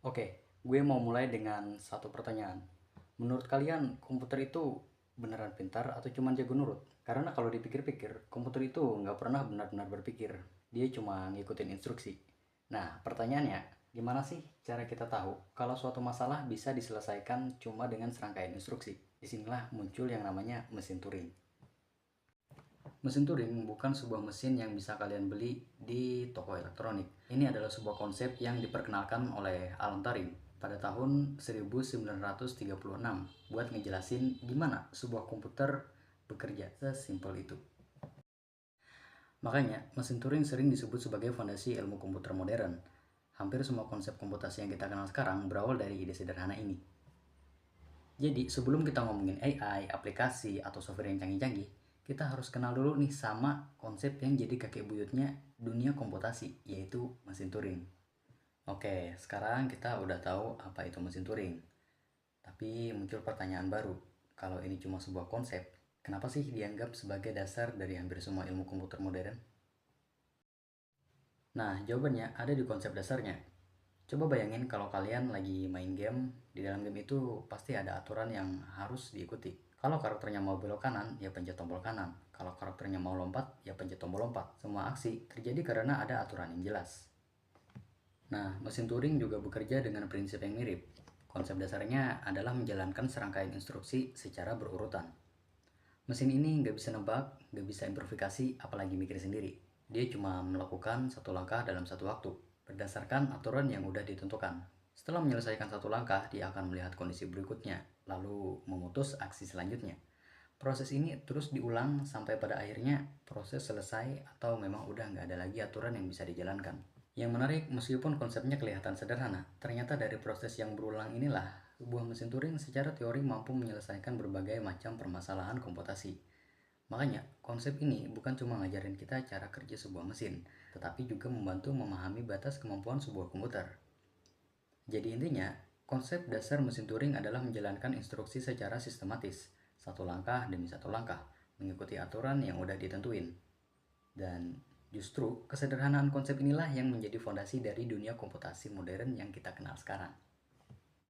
Oke, gue mau mulai dengan satu pertanyaan. Menurut kalian, komputer itu beneran pintar atau cuma jago nurut? Karena kalau dipikir-pikir, komputer itu nggak pernah benar-benar berpikir. Dia cuma ngikutin instruksi. Nah, pertanyaannya, gimana sih cara kita tahu kalau suatu masalah bisa diselesaikan cuma dengan serangkaian instruksi? Disinilah muncul yang namanya mesin Turing. Mesin Turing bukan sebuah mesin yang bisa kalian beli di toko elektronik. Ini adalah sebuah konsep yang diperkenalkan oleh Alan Turing pada tahun 1936 buat ngejelasin gimana sebuah komputer bekerja. Sesimpel itu. Makanya, mesin Turing sering disebut sebagai fondasi ilmu komputer modern. Hampir semua konsep komputasi yang kita kenal sekarang berawal dari ide sederhana ini. Jadi, sebelum kita ngomongin AI, aplikasi, atau software yang canggih-canggih, kita harus kenal dulu nih sama konsep yang jadi kakek buyutnya dunia komputasi, yaitu mesin Turing. Oke, sekarang kita udah tahu apa itu mesin Turing. Tapi muncul pertanyaan baru. Kalau ini cuma sebuah konsep, kenapa sih dianggap sebagai dasar dari hampir semua ilmu komputer modern? Nah, jawabannya ada di konsep dasarnya. Coba bayangin kalau kalian lagi main game, di dalam game itu pasti ada aturan yang harus diikuti. Kalau karakternya mau belok kanan, ya pencet tombol kanan. Kalau karakternya mau lompat, ya pencet tombol lompat. Semua aksi terjadi karena ada aturan yang jelas. Nah, mesin Turing juga bekerja dengan prinsip yang mirip. Konsep dasarnya adalah menjalankan serangkaian instruksi secara berurutan. Mesin ini nggak bisa nebak, nggak bisa improvisasi, apalagi mikir sendiri. Dia cuma melakukan satu langkah dalam satu waktu, berdasarkan aturan yang udah ditentukan. Setelah menyelesaikan satu langkah, dia akan melihat kondisi berikutnya, lalu memutus aksi selanjutnya. Proses ini terus diulang sampai pada akhirnya proses selesai atau memang udah nggak ada lagi aturan yang bisa dijalankan. Yang menarik, meskipun konsepnya kelihatan sederhana, ternyata dari proses yang berulang inilah sebuah mesin Turing secara teori mampu menyelesaikan berbagai macam permasalahan komputasi. Makanya, konsep ini bukan cuma ngajarin kita cara kerja sebuah mesin, tetapi juga membantu memahami batas kemampuan sebuah komputer. Jadi intinya, konsep dasar mesin Turing adalah menjalankan instruksi secara sistematis, satu langkah demi satu langkah, mengikuti aturan yang udah ditentuin. Dan justru kesederhanaan konsep inilah yang menjadi fondasi dari dunia komputasi modern yang kita kenal sekarang.